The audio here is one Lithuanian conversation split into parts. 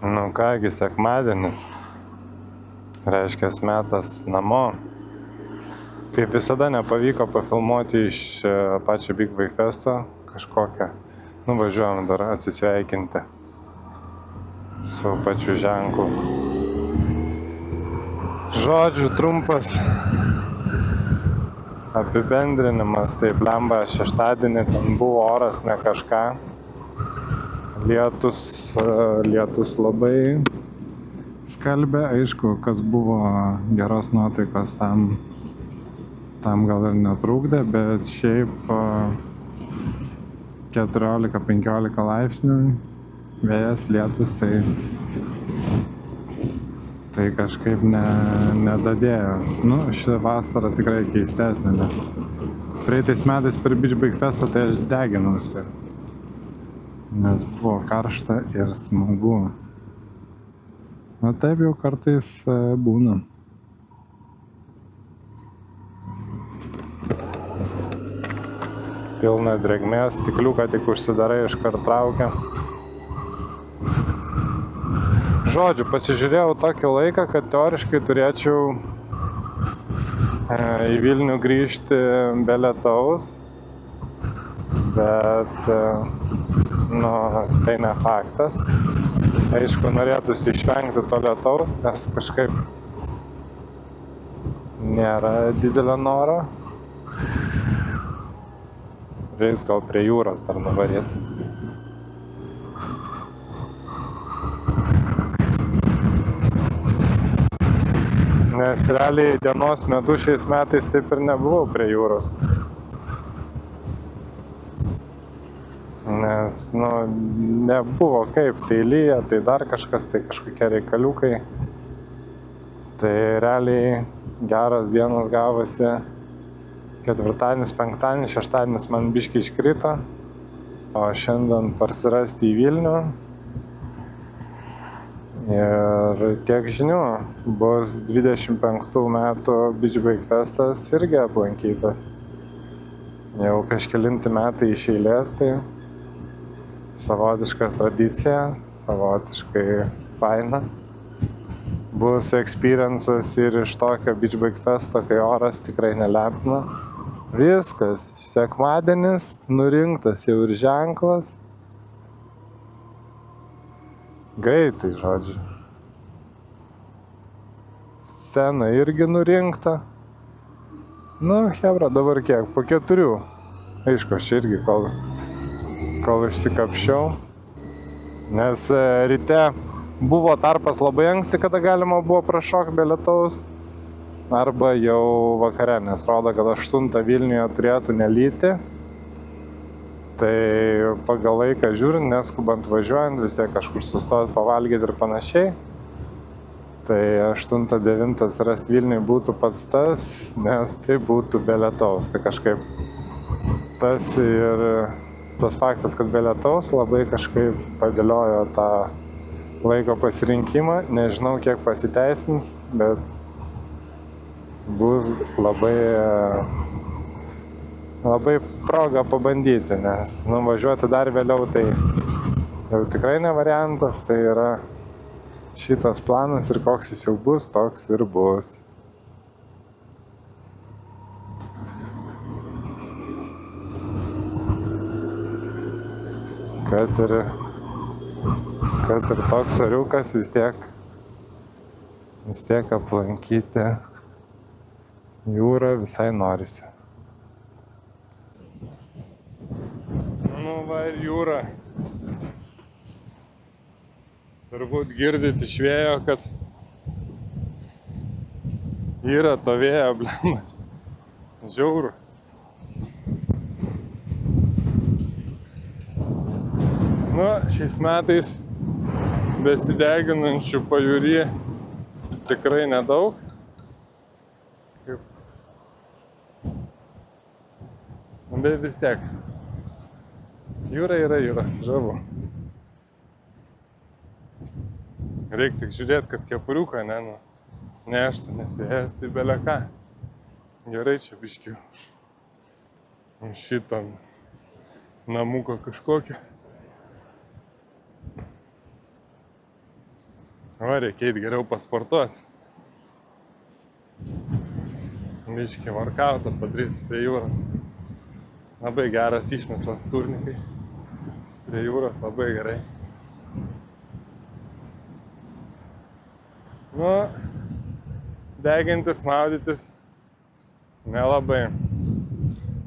Nu kągi, sekmadienis. Reiškia metas namo. Kaip visada nepavyko pafilmuoti iš pačio Big Bike Festo kažkokią. Nuvažiuojam dar atsisveikinti su pačiu ženklu. Žodžiu, trumpas apibendrinimas. Tai blemba, šeštadienį ten buvo oras ne kažką. Lietus labai skalbė. Aišku, kas buvo geros nuotaikos, tam gal ir netrūkdė, bet šiaip 14-15 laipsnių, vėjas, lietus, tai kažkaip nedadėjo. Ši vasara tikrai keistesnė, nes praeitais metais per Beach Bike Festą tai aš deginausi, nes buvo karšta ir smagu. Taip jau kartais būna. Pilna drėgmės, stikliuką tik užsidarai, iškart traukia. Žodžiu, pasižiūrėjau tokį laiką, kad teoriškai turėčiau į Vilnių grįžti be lietaus, bet tai ne faktas. Aišku, norėtųsi išvengti to lietaus, nes kažkaip nėra didelio noro. Reiks gal prie jūros dar nuvaryti. Nes realiai dienos metu šiais metais taip ir nebuvau prie jūros. Nes, nebuvo kaip, tai lyja, tai dar kažkas, tai kažkokie reikaliukai. Tai realiai geros dienos gavosi. Ketvirtadienis, penktadienis, šeštadienis man biškį iškrito, o šiandien parsirasti į Vilnių. Ir tiek žinių, bus 25 metų Beach Bike Festas irgi aplankytas. Jau kažkelinti metai iš eilės, tai savotiška tradicija, savotiškai faina. Bus experiences ir iš tokio Beach Bike Festo, kai oras tikrai nelepina. Viskas, sekmadienis nurinktas jau ir ženklas. Greitai, žodžiu. Scena irgi nurinkta. Chebra, dabar kiek? Po 4. Aišku, aš irgi kol išsikapščiau. Nes ryte buvo tarpas labai anksti, kada galima buvo prašokti be lietaus. Arba jau vakare, nes rodo, kad 8 Vilniuje turėtų nelyti. Tai pagal laiką žiūrint, neskubant važiuojant, vis tiek kažkur sustot pavalgyti ir panašiai. Tai 8-9 rasti Vilniui būtų pats tas, nes tai būtų be lietaus. Tai kažkaip tas faktas, kad be lietaus labai kažkaip padėliojo tą laiko pasirinkimą. Nežinau, kiek pasiteisins, bet bus labai proga pabandyti, nes nuvažiuoti dar vėliau tai jau tikrai ne variantas, tai yra šitas planas ir koks jis jau bus, toks ir bus. Kad ir toks oriukas vis tiek aplankyti jūrą visai norisi. Va ir jūra. Turbūt girdit iš vėjo, kad yra to vėjo blemas. Žiauru. Šiais metais besideginančių pajūry tikrai nedaug. Bet vis tiek. Jūra yra jūra, žavu. Reik tik žiūrėti, kad kepuriuką neštų, nes jas tai beleką. Gerai čia biškiu. Šitą namuką kažkokią. Va, reikia eit geriau pasportuoti. Biškį workoutą padaryti prie jūros. Labai geras išmislas turnikai. Prie jūros labai gerai. Nu, degintis, maudytis nelabai.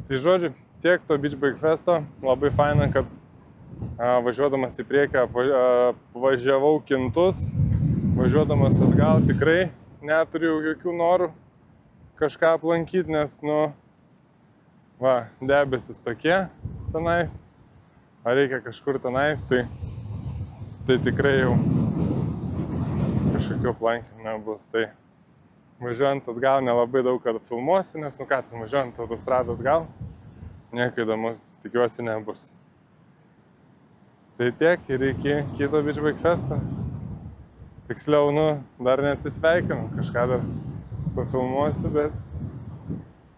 Tai žodžiu, tiek to Beach Bike Festo. Labai faina, kad važiuodamas į priekį važiavau kintus. Važiuodamas atgal tikrai neturiu jokių norų kažką aplankyti, nes, nu, va, debesis tokie tenais, o reikia kažkur tenais, tai tikrai jau kažkokių aplankymų nebus. Tai važiuojant atgal nelabai daug kad filmuosiu, nes, nu ką, važiuojant autostradą atgal, nieko įdomus, tikiuosi, nebus. Tai tiek ir iki kito Beach Bike Festo. Tiksliau, nu, dar neatsisveikinu, kažką dar pafilmuosiu, bet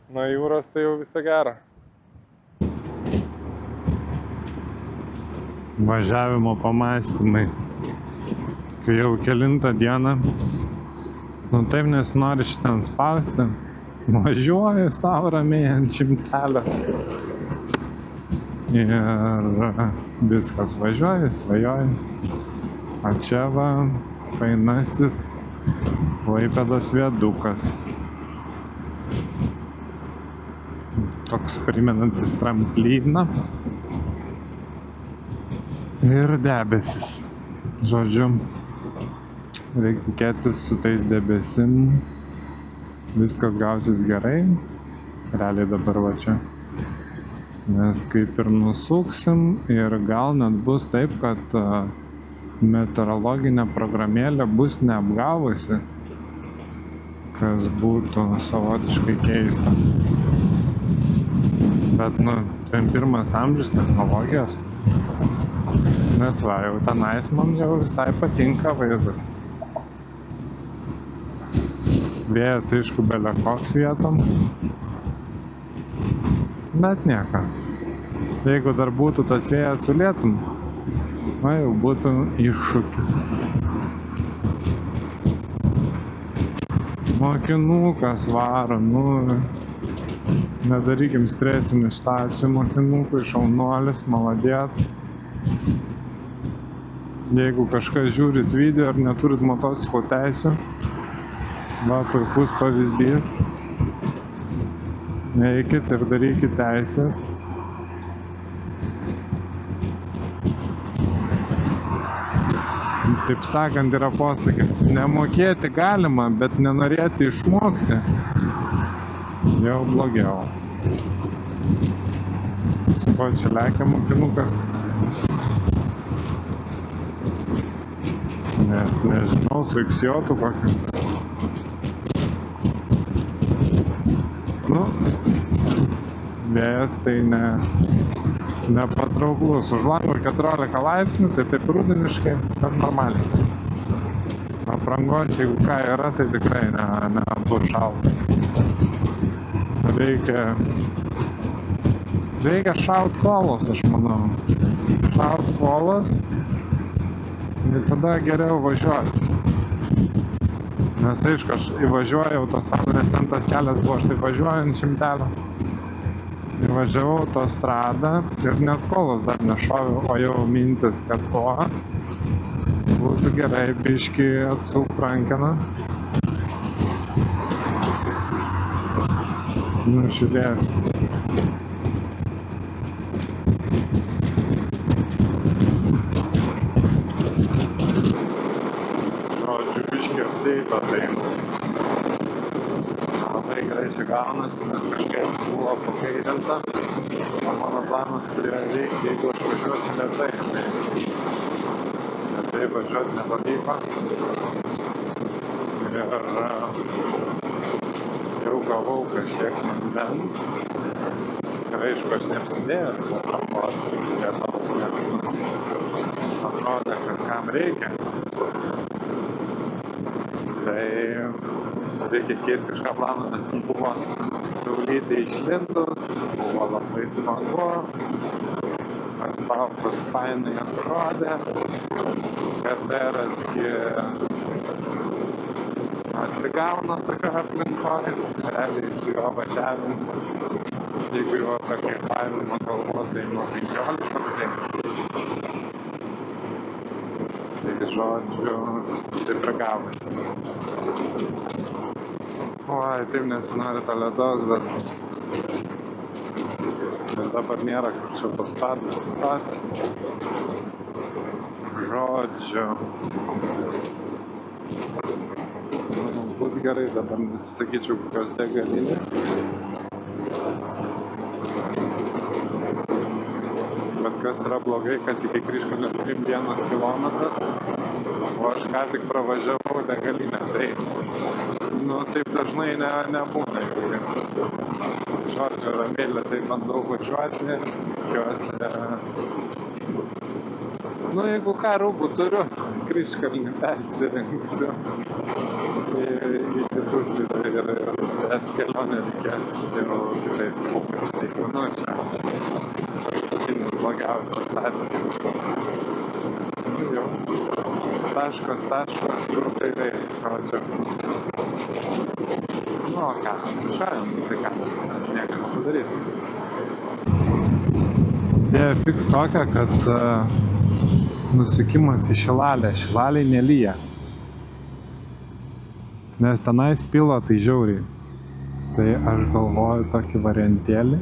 nuo jūros tai jau viso gero. Važiavimo pamąstymai. Kai jau kelintą dieną, nu taip nesinori šitą spausti, važiuoju savo ramiai ant šimtelio. Ir viskas važiuoju, svajoju. O čia va, fainasis Klaipėdos viadukas. Toks primenantis tramplyną. Ir debesis. Žodžiu, reikia tikėtis su tais debesim. Viskas gausis gerai. Realiai dabar va čia. Nes kaip ir nusuksim ir gal net bus taip, kad meteorologinė programėlė bus neapgavusi, kas būtų savotiškai keista. Bet, nu, 21 amžius technologijos. Nes va, jau tenais man jau visai patinka vaizdas. Vėjas, aišku, belė koks vietom. Bet nieko. Jeigu dar būtų tas vėjas su lietum, na jau būtų iššūkis. Mokinukas varo, nu, nedarykim stresinių situacijų mokinukui, šaunuolis, maladėt. Jeigu kažkas žiūrit video ar neturit motociklo teisių, va, puikus pavyzdys. Neikit ir darykit teisės. Taip sakant, yra posakis, nemokėti galima, bet nenorėti išmokti jau blogiau. Su ko čia lekia mokinukas? Nežinau, su iksijotu kokį. Nu, vėjas tai nepatrauklus. Už lango 14 laipsnių, tai taip rudeniškai, bet normaliai. Aprangos, jeigu ką yra, tai tikrai nebus šalta. Reikia šaut kolos, aš manau. Šaut kolos ir tada geriau važiuosis. Nes aišku, aš įvažiuoju autostradą, nes ten tas kelias buvo, aš taip važiuoju ant šimtelio. Įvažiavau autostradą ir net kolos dar nešoviau, o jau mintis, kad būtų gerai biškį atsukt rankeną. Nu, žiūrės. Žodžiu, biškį apdeito, tai labai gerai čia gaunasi, nes kažkaip buvo pakaitinta. O mano planas turėjo veikti, jeigu aš važiuosiu lėtai. Tai važiuoti nepavyko. Ir jau gavau kažkiek vandens. Ir aišku, aš neapsidėjęs atrampos lietaus, nes atrodė, kad kam reikia. Tai reikia keisti kažką planą, nes buvo saulytė išlindus, buvo labai smagu, asfaltas fainai atrodė, karterasgi Atsigauna tokia aplinkoje, realiai su juo važiavimus. Jeigu jau apie kaifavimą galvot, tai nuo 15, tai žodžiu, taip ir gavosi. Oi, taip nesinori to lietaus, bet ir dabar nėra kur čia autostradų sustoti. Žodžiu. Būt gerai, dabar sakyčiau, kokios degalinės. Bet kas yra blogai, kad iki Kryžkalnio 3 kilometras, o aš ką tik pravažiavau degalinę. Tai, taip dažnai nebūna. Žodžiu, ramiai lėtai bandau važiuoti. Tikiuosi, jeigu ką rūbų turiu, Kryžkalnį persirinksiu į kitus ir tęs kelionę reikės jau kitais upės. Jeigu, čia paskutinis blogiausias atvejis. Jau taškas, kur tai reis. Žodžiu. Ką, šiandien, tai ką, nieko nepadarysim. Idėja fiks tokia, kad nusukimas į Šilalę. Šilaliai nelyja. Nes tenais pila tai žiauriai. Tai aš galvoju tokį variantėlį,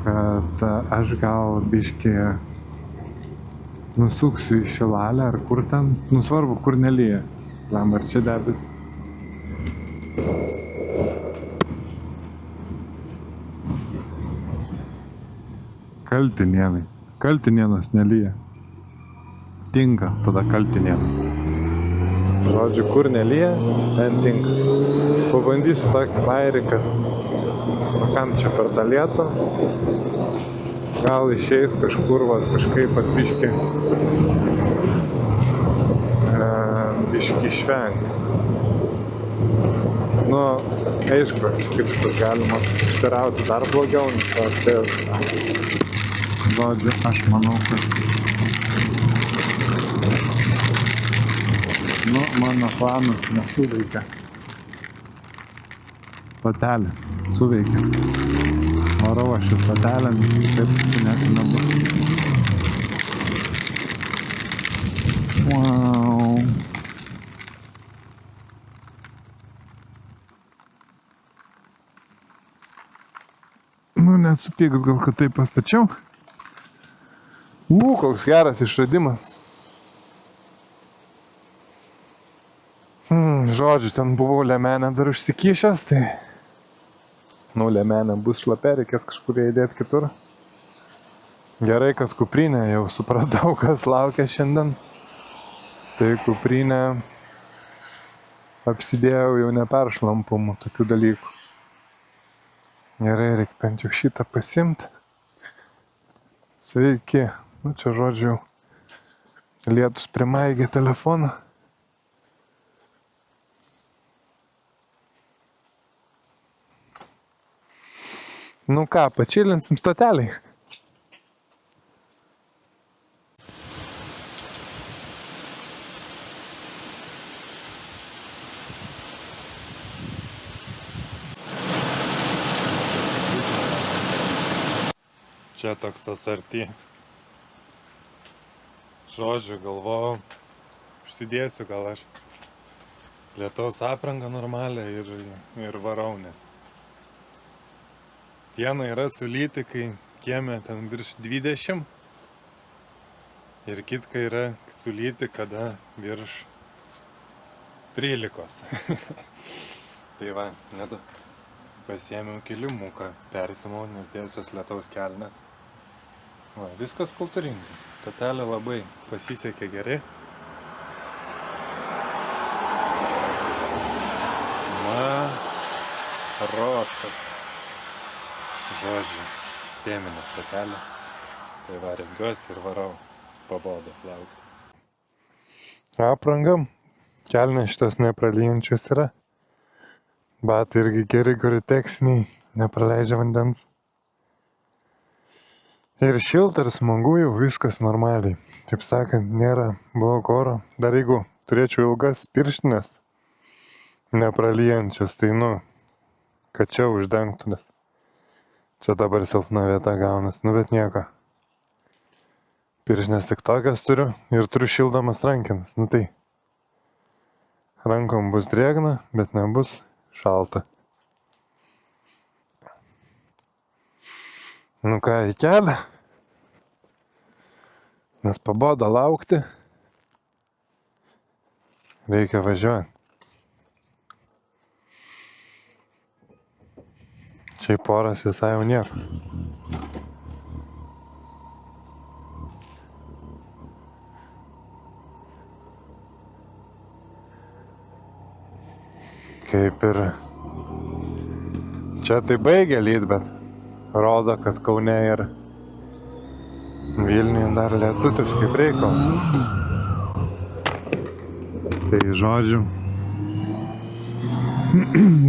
kad aš gal biškį nusuksiu į Šilalę ar kur ten. Svarbu, kur nelyja. Lembar čia debis. Kaltinėnai. Kaltinėnas nelyja. Tinka tada Kaltinėnai. Žodžiu, kur nelyja, ten tinka. Pabandysiu tokį vairį, kad kam čia per tą lietų. Gal išeis kažkur, kažkaip biškį išvengti. Aišku, kaip šitas galima ištirauti dar blogiau, nes žodžiu, aš manau, kad mano planas nesuveikia. Stotelė suveikia. Varau aš į stotelę, taip nebus. Wow. Nesupyks gal, kad taip pastačiau. Koks geras išradimas. Žodžiu, ten buvau liemenę dar užsikišęs, tai liemenė bus šlapia, reikės kažkur įdėti kitur. Gerai, kad kuprinė, jau supratau, kas laukia šiandien. Tai kuprinė apsidėjau jau neperšlampumų tokių dalykų. Gerai, reikia bent jau šitą pasimti. Sveiki. Čia žodžiu, lietus primaigė telefoną. Ką, pačilinsim stoteliai. Čia toks tas arti. Žodžiu, galvojau, užsidėsiu gal aš lietaus aprangą normalią ir varau, nes diena yra sulyti, kai kieme ten virš 20 ir kitka yra sulyti, kada virš 13. Tai va, pasiėmiau kilimuką, persimau, nes dėsios lietaus kelnes. Viskas kultūringai. Stotelė labai pasisekė gerai. Rosas. Žodžiu, teminė stotelė. Tai rengiuosi ir varau. Pabodo laukti. Apranga. Kelnės šitas nepralyjančios yra. Batai irgi geri, goriteksiniai. Nepraleidžia vandens. Ir šilta, ir smagu, jau viskas normaliai. Taip sakant, nėra blogo oro. Dar jeigu turėčiau ilgas pirštinės, nepralyjančias, tai kad čia uždengtų, nes čia dabar silpna vieta gaunas, bet nieko. Pirštinės tik tokias turiu ir turiu šildomas rankinas, tai rankom bus drėgna, bet nebus šalta. Ką, į kelią? Nes pabodo laukti. Reikia važiuoti. Šiaip oras visai jau nieko. Kaip ir čia tai baigia lyt, bet rodo, kad Kaune ir Vilniuje dar lietutis kaip reikalas. Tai žodžiu,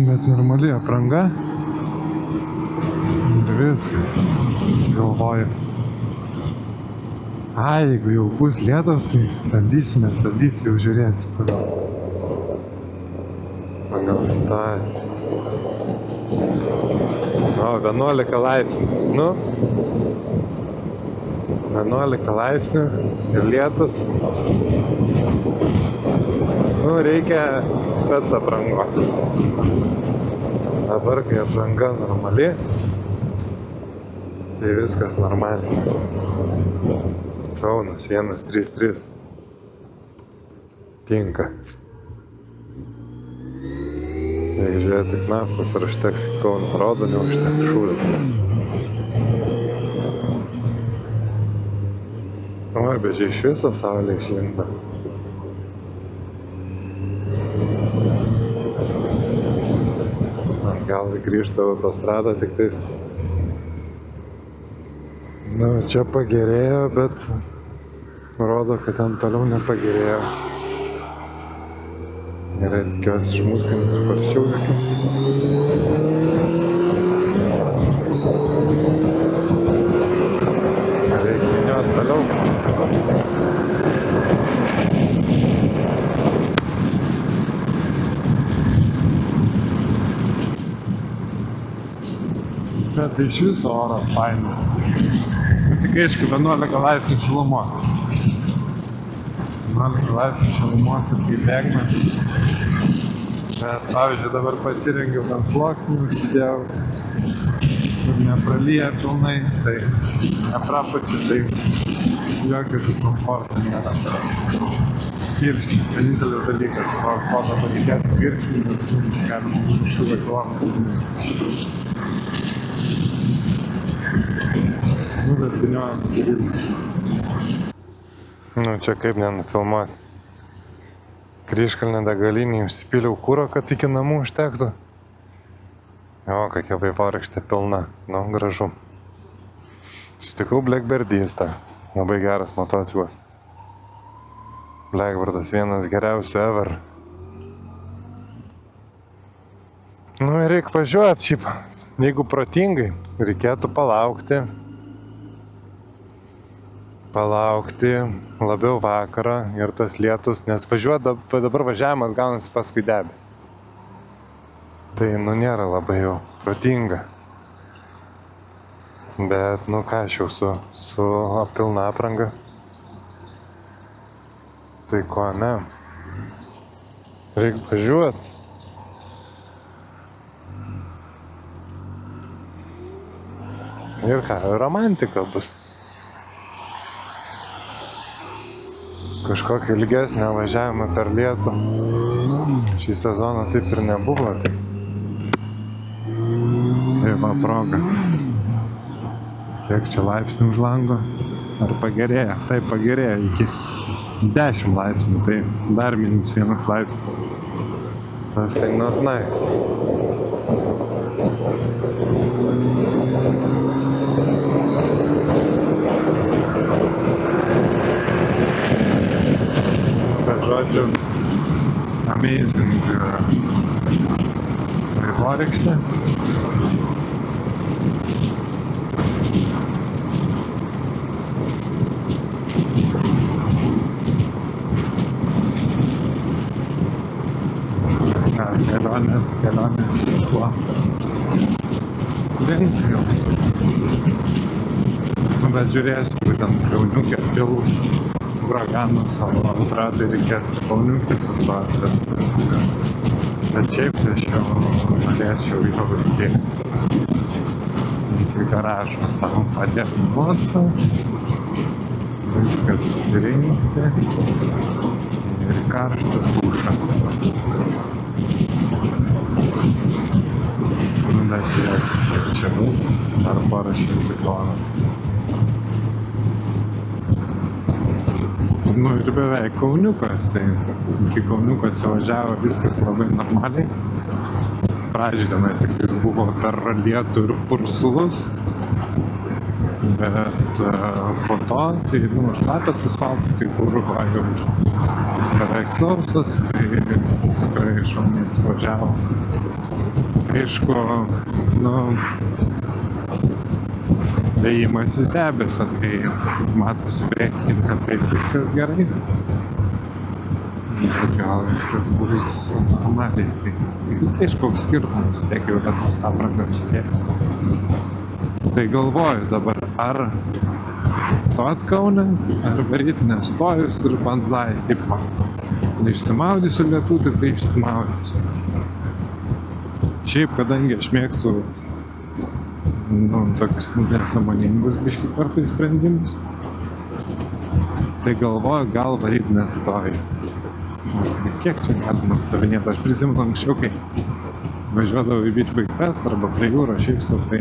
bet normali apranga ir viskas. Jis galvoja, jeigu jau bus lietus, tai stabdysiu, jau žiūrėsiu pagal situaciją. 11 laipsnių. 11 laipsnių ir lietus. Reikia spec aprangos. Dabar, kai apranga normali, tai viskas normaliai. Kaunas 133. Tinka. Jeigu žiūrėt tik naftos, ar užteks į Kauną, rodo, neužteks šūlį. Bet čia iš viso saulė išlindo. Gal grįžta autostrada tik tais. Čia pagerėjo, bet rodo, kad ten toliau nepagerėjo. Gerai, tikiuosi šmūtkant ir paršiau jokių. Reikia vyniot toliau. Čia tai iš viso oras fainas. Tik aišku 11 laipsnių šilumos. 11 laipsnių šilumos ir kai degna. Bet, pavyzdžiui, dabar pasirengiau tam sluoksnį, užsidėjau, kur nepralyja pilnai, tai neprapačia, tai jokio diskomforto nėra. Pirštinis, vienintelis dalykas, ko dabar reikėtų pirštinį, bet galima užsiuvę kilometrų. Bet vyniojam Vilnius. Čia kaip nenufilmuoti. Kryžkalnė degalinė, užsipyliau kuro, kad iki namų užtektų. Kokia vaivorykštė pilna. Gražu. Sutikau Blackbirdystą. Labai geras motociklas. Blackbirdas vienas geriausių ever. Ir reikia važiuoti šiaip. Jeigu protingai, reikėtų palaukti labiau vakarą ir tas lietus, nes dabar važiavimas gaunasi paskui debes. Tai nėra labai jau protinga. Bet ką aš jau su pilna apranga. Tai ko ne. Reikia važiuoti. Ir romantika bus. Kažkokį ilgesnį važiavimą per lietų. Šį sezoną taip ir nebuvo, tai va proga. Kiek čia laipsnių už lango? Ar pagerėjo? Taip pagerėjo iki 10 laipsnių, tai dar -1 laipsnių. Tas tai not nice. Žodžiu, amazing vaivorykštė. kelionės tikslo link jau. Bet žiūrėsiu, būtent Kauniukė pils uraganų savo antrą, tai reikės ir Kauniukė sustoti. Bet šiaip tai aš jau norėčiau jau iki garažo savo padėti mocą, viską susirinkti ir karštą dušą. Nu, bet žiūrėsim, kaip čia bus, dar porą šimtų kilometrų. Nu ir beveik Kauniukas, tai iki Kauniuko atsivažiavo viskas labai normaliai. Pradžioj tenais tik buvo per lietų ir purslus, bet po to, tai šlapias asfaltas, kai kur jau beveik sausas, tai tikrai šauniai atsivažiavo. Aišku, nu, dėjimasis debesio, tai matosi priekinė, tai viskas gerai. Bet gal viskas bus normaliai. Tai koks skirtumas, tiek jau tos aprangams sėdėti. Tai galvoju dabar, ar stot Kaune, ar varyt nestojus ir banzai, taip man. Neišsimaudysiu lietutį, tai išsimaudysiu. Šiaip, kadangi aš mėgstu tokius nesąmoningus biškį kartais sprendimus, tai galvoju, gal varyt nestojus. Nes kiek čia galima stovinėti, aš prisimenu anksčiau, kai važiuodavau į Beach Bike Fest arba prie jūros, šiaip sau, tai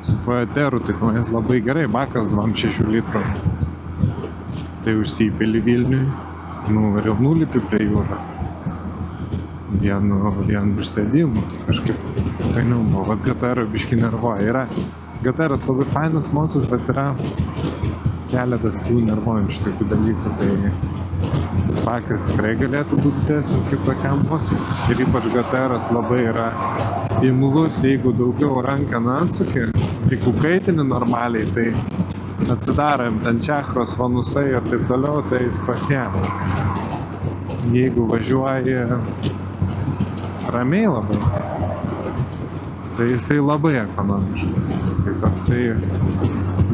su Foeteru, tai tenais labai gerai, bakas 2,6 litrų. Tai užsipili Vilniui, ir jau nulipi prie jūros. Vienu užsėdimu, tai kažkaip fainiau buvo, vat GTR biškį nervuoja. GTR labai fainas motus, bet yra keletas tų nervuojančių tokių dalykų, tai bakas tikrai galėtų būti didesnis kaip tokiam motui. Ir ypač GTR labai yra imlus, jeigu daugiau ranką atsuki, jeigu kaitini normaliai, tai atsidarom ten čachros, vanusai ir taip toliau, tai jis pasiema. Jeigu važiuoji ramiai labai, tai jisai labai ekonomiškas. Tai toksai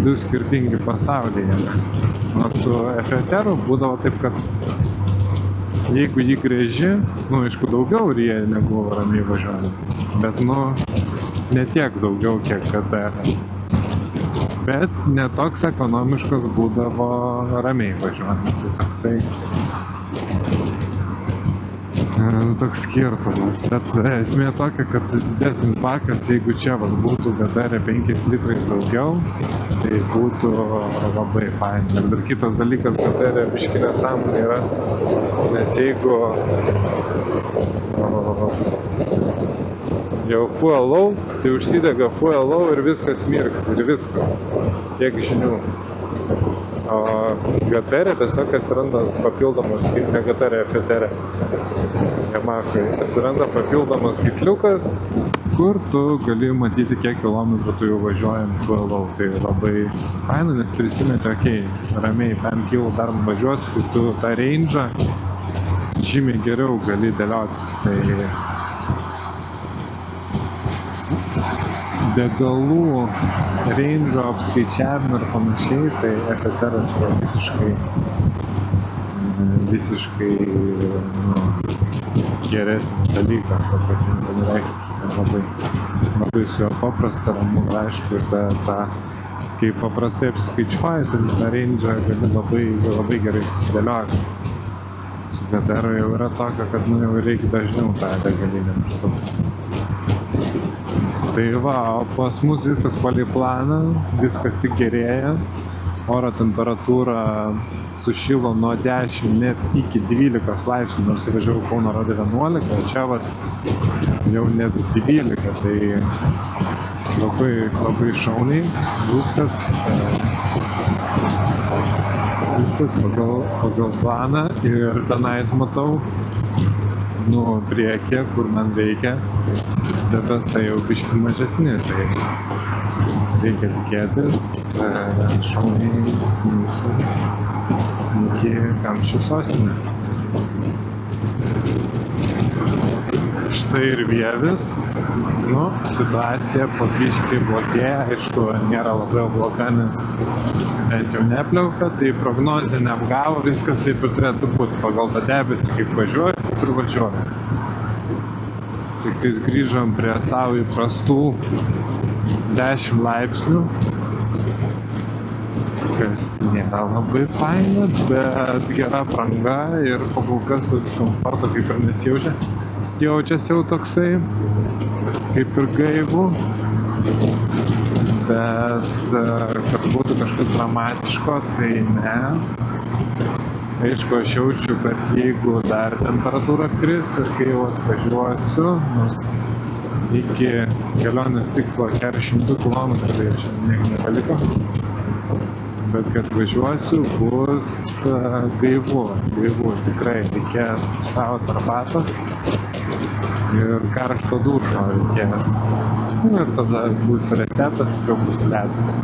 du skirtingi pasaulyje. O su FTR būdavo taip, kad jeigu jį grėži, aišku, daugiau ryja negu ramiai važiuojant, bet ne tiek daugiau, kiek GTR. Bet netoks ekonomiškas būdavo ramiai važiuojant. Tai toks skirtumas, bet esmė tokia, kad didesnis bakas, jeigu čia būtų GTR 5 litrais daugiau, tai būtų labai fain. Ir dar kitas dalykas, GTR biškį nesąmonė yra, nes jeigu jau fuel low, tai užsidega fuel low ir viskas mirks, ir viskas, tiek žinių. O GTR tiesiog atsiranda papildomas, ne GTR, FTR, Yamahai, atsiranda papildomas skaitliukas, kur tu gali matyti, kiek kilometrų tu jau važiuojant fuelau. Tai labai faina, nes prisimeti, ramiai 5 km dar važiuosiu, tai tu tą range'ą žymiai geriau gali dėliotis. Tai degalų range'o apskaičiavimą ir panašiai, tai FTR yra visiškai geresnis dalykas, ta prasme, labai su juo paprasta, ramu, aišku, ir kai paprastai apsiskaičiuoji, tai tą range'ą gali labai gerai susidėlioti. Su GTR jau yra tokia, kad jau reikia dažniau tą degalinę prisukti. Tai va, o pas mus viskas palei planą, viskas tik gerėja, oro temperatūra sušilo nuo 10 net iki 12 laipsnių, nors įvažiavau Kauno rodė 11, o čia jau net 12, tai labai šauniai, viskas pagal planą ir tenais matau, priekį, kur man reikia, debesai jau biškį mažesni, tai reikia tikėtis šauniai mūsų iki Kamščių sostinės. štai ir Vievis. Nu, situacija po biškį blogėja, aišku, nėra labai bloga, nes bent jau nepliauka, tai prognozė neapgavo, viskas taip ir turėtų būti. Pagal tą debesį, kaip važiuoju, taip ir važiuoju. Tik tais grįžom prie savo įprastų 10 laipsnių, kas nėra labai faina, bet gera apranga ir kol kas to diskomforto kaip ir nesijaučia. Jaučiasi jau toksai, kaip ir gaivu, bet kad būtų kažkas dramatiško, tai ne. Aišku, aš jaučiu, kad jeigu dar temperatūra kris ir kai jau atvažiuosiu, nors iki kelionės tikslo 400 km, tai čia niek nepaliko, bet kad važiuosiu, bus gaivu, tikrai reikės šaut arbatos ir karšto dušo reikės. Ir tada bus resetas, jau bus ledas.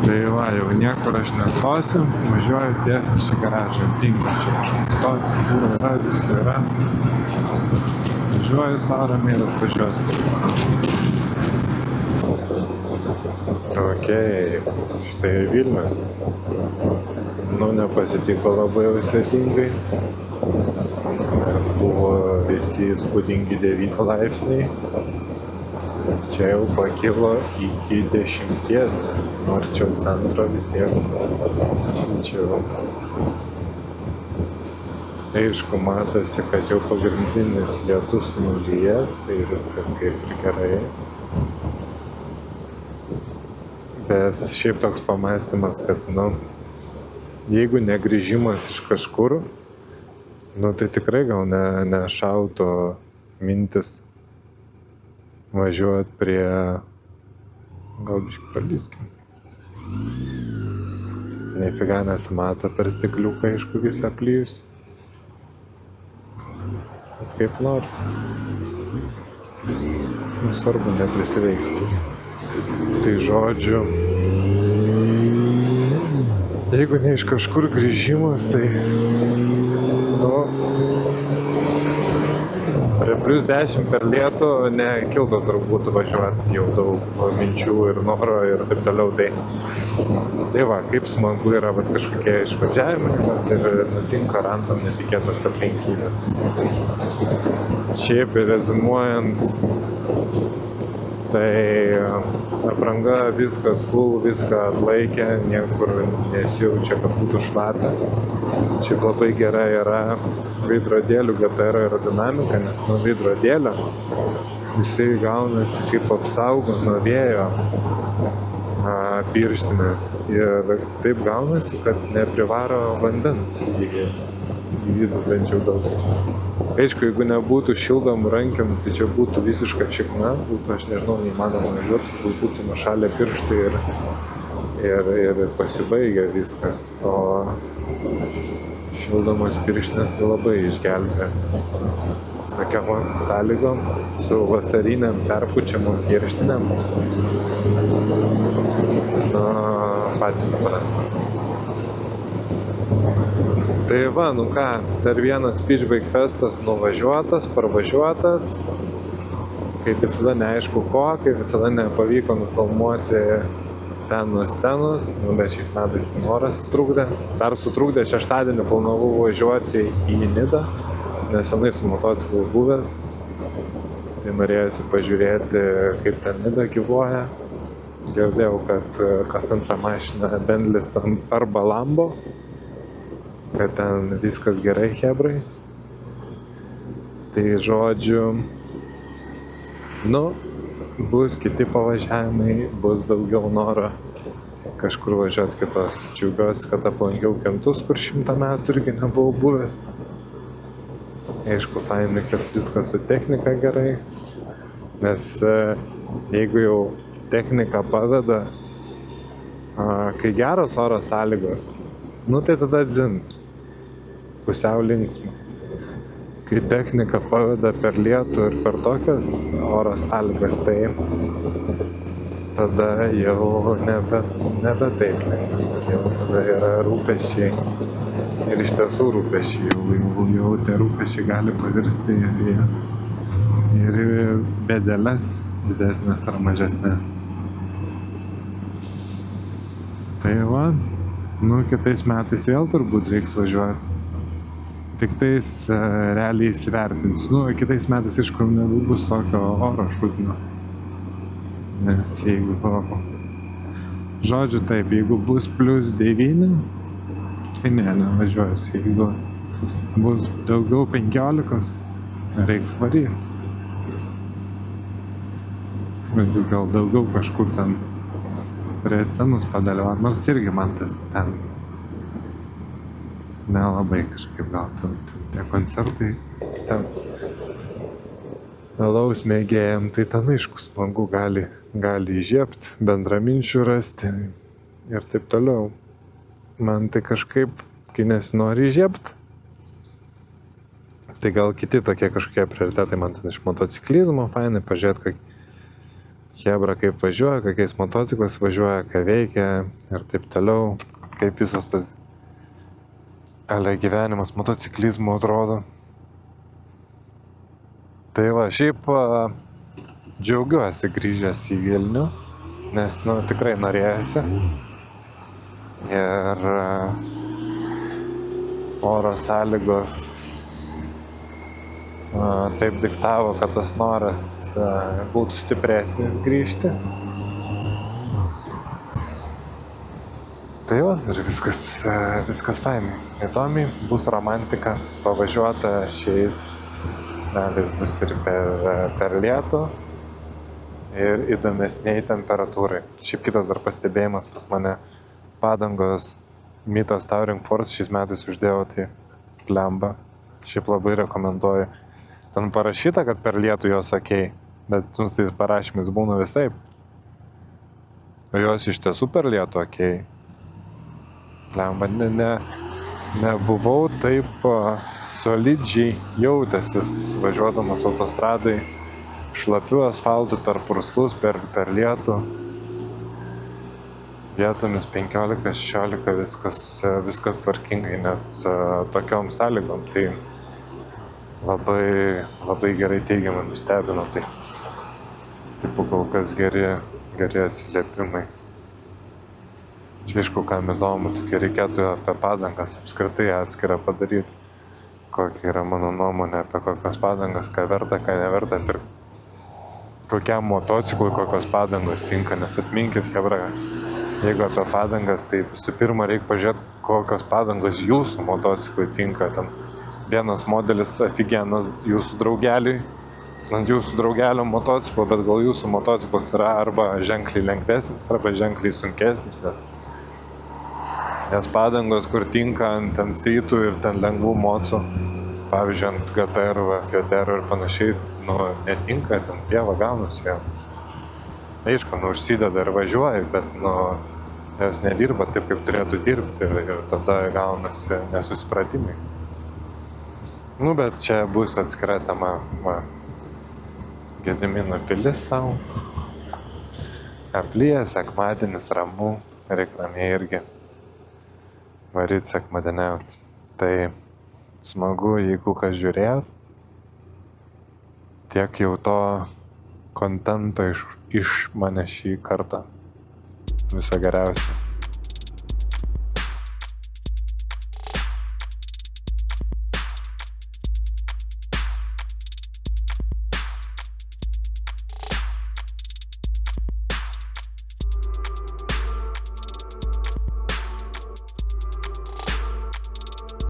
Tai va, jau niekur aš nestosiu, važiuoju tiesiai šį garažą, tinka čia kažkas stoti, kūro yra, visko yra. Važiuoju savo ramiai ir atvažiuosiu. Okei, štai Vilnius. Nu, nepasitiko labai jau svetingai, nes buvo visi įspūdingi 9 laipsniai. Čia jau pakilo iki 10, arčiau centro vis tiek šilčiau. Aišku, matosi, kad jau pagrindinis lietus nulijęs, tai viskas kaip ir gerai. Bet šiaip toks pamąstymas, kad, nu, jeigu negrįžimas iš kažkur, nu, tai tikrai gal nešauto mintis važiuot prie, gal biškį pralyskim. Nefiga nesimato per stikliuką, aišku, visi aplyjus. Bet kaip nors. Nu, svarbu neprisiveikti. Tai žodžiu, jeigu ne iš kažkur grįžimas, tai, nu, prie plus 10 per lietų nekildo turbūt važiuoti jau daug minčių ir noro ir taip toliau. Tai va, kaip smagu yra kažkokie išvažiavimai ir nutinka random netikėtos aplinkybės. Šiaip rezumuojant, tai apranga viskas cool, viską atlaikė, niekur nesijaučia, kad būtų šlapia. Šiaip labai gera yra veidrodėlių GTR aerodinamika, nes nuo veidrodėlio jisai gaunasi kaip apsaugo nuo vėjo pirštinės. Ir taip gaunasi, kad neprivaro vandens į vidų bent jau daug. Aišku, jeigu nebūtų šildomų rankenų, tai čia būtų visiška šikna, būtų, aš nežinau, neįmanoma važiuoti, būtų nušalę pirštai ir pasibaigę viskas, o šildomos pirštinės tai labai išgelbė. Tokiam sąlygom, su vasariniam perpučiamom pirštinėm, patys suprantam. Tai va, nu ką, dar vienas Pitchbike Festas nuvažiuotas, parvažiuotas, kaip visada neaišku ko, kaip visada nepavyko nufilmuoti ten nuo scenos, bet šiais metais noras sutrukdė. Dar sutrukdė, šeštadienį planavau važiuoti į Nidą, nes senai su motociklu buvęs, tai norėjusi pažiūrėti, kaip ten Nida gyvuoja. Girdėjau, kad kas antrą mašiną Bentlis arba Lambo, kad ten viskas gerai hebrai. Tai žodžiu, nu, bus kiti pavažiavimai, bus daugiau noro kažkur važiuoti kitos. Džiaugiuosi, kad aplankiau Kentus, kur 100 metų irgi nebuvau buvęs. Aišku, fainai, kad viskas su technika gerai, nes jeigu jau technika paveda, kai geros oro sąlygos, nu tai tada dzin, pusiau linksma. Kai technika paveda per lietų ir per tokias oro sąlygas, tai tada jau nebe taip linksma, jau tada yra rūpesčiai Ir iš tiesų rūpesčiai, jau tie rūpesčiai gali pavirsti ir bėdeles didesnės ar mažesnės. Tai va, kitais metais vėl turbūt reiks važiuoti. Tik tais realiai įsivertins. Kitais metais aišku nebus tokio oro šūdinio. Nes jeigu, žodžiu taip, jeigu bus +9, tai nevažiuosiu. Jeigu bus daugiau 15, reiks varyti. Vis gal daugiau kažkur ten prie scenos padalyvauti, nors irgi man tas ten nelabai kažkaip gal ten tie koncertai, ten alaus mėgėjam, tai ten aišku smagu, gali įžiebti, bendraminčių rasti ir taip toliau. Man tai kažkaip, kai nesinori įžiebti, tai gal kiti tokie kažkokie prioritetai, man ten iš motociklizmo fainai pažiūrėti, chebra kaip važiuoja, kokiais motociklas važiuoja, ką veikia ir taip toliau, kaip visas tas gyvenimas motociklizmo atrodo. Tai va, šiaip džiaugiuosi grįžęs į Vilnių, nes tikrai norėjosi ir oro sąlygos taip diktavo, kad tas noras būtų stipresnis grįžti. Tai va, ir viskas fainai. Įdomiai, bus romantika, pavažiuota šiais metais bus ir per lietų ir įdomesniai temperatūrai. Šiaip kitas dar pastebėjimas pas mane, padangos Mitas Touring Force šiais metais uždėjau, tai plemba. Šiaip labai rekomenduoju. Ten parašyta, kad per lietų jos okei, bet tai parašymais būna visaip. O jos iš tiesų per lietų okei. Plemba, nebuvau taip solidžiai jautęsis važiuodamas autostradai, šlapiu asfaltu per purslus, per lietų. Vietomis 15-16 viskas tvarkingai, net tokiom sąlygom. Tai labai gerai teigiamai nustebino. Tai tipo kol kas geri atsiliepimai. Čia aišku, kam įdomu, tik reikėtų apie padangas apskritai atskirą padaryti. Kokia yra mano nuomonė apie kokias padangas, ką verta, ką neverta pirkti. Kokiam motociklui kokios padangos tinka, nes atminkit, chebra, jeigu apie padangas, tai visų pirma reikia pažiūrėti, kokios padangos jūsų motociklui tinka. Ten vienas modelis aфиgenas jūsų draugeliui, ant jūsų draugelio motociklo, bet gal jūsų motociklas yra arba ženkliai lengvesnis, arba ženkliai sunkesnis, nes padangos, kur tinka ant streetų ir ten lengvų mocų, pavyzdžiui, ant GTR, Fiatero ir panašiai, netinka, ten pieva gaunasi. Aišku, užsideda ir važiuoja, bet jos nedirba taip, kaip turėtų dirbti ir tada gaunasi nesusipratimai. Bet čia bus atskira tema. Gedimino pilis savo. Aplyja, sekmadienis ramu, reikia ramiai irgi varyt sekmadieniaut. Tai smagu, jeigu kas žiūrėjot, tiek jau to kontento iš mane šį kartą. Viso geriausio.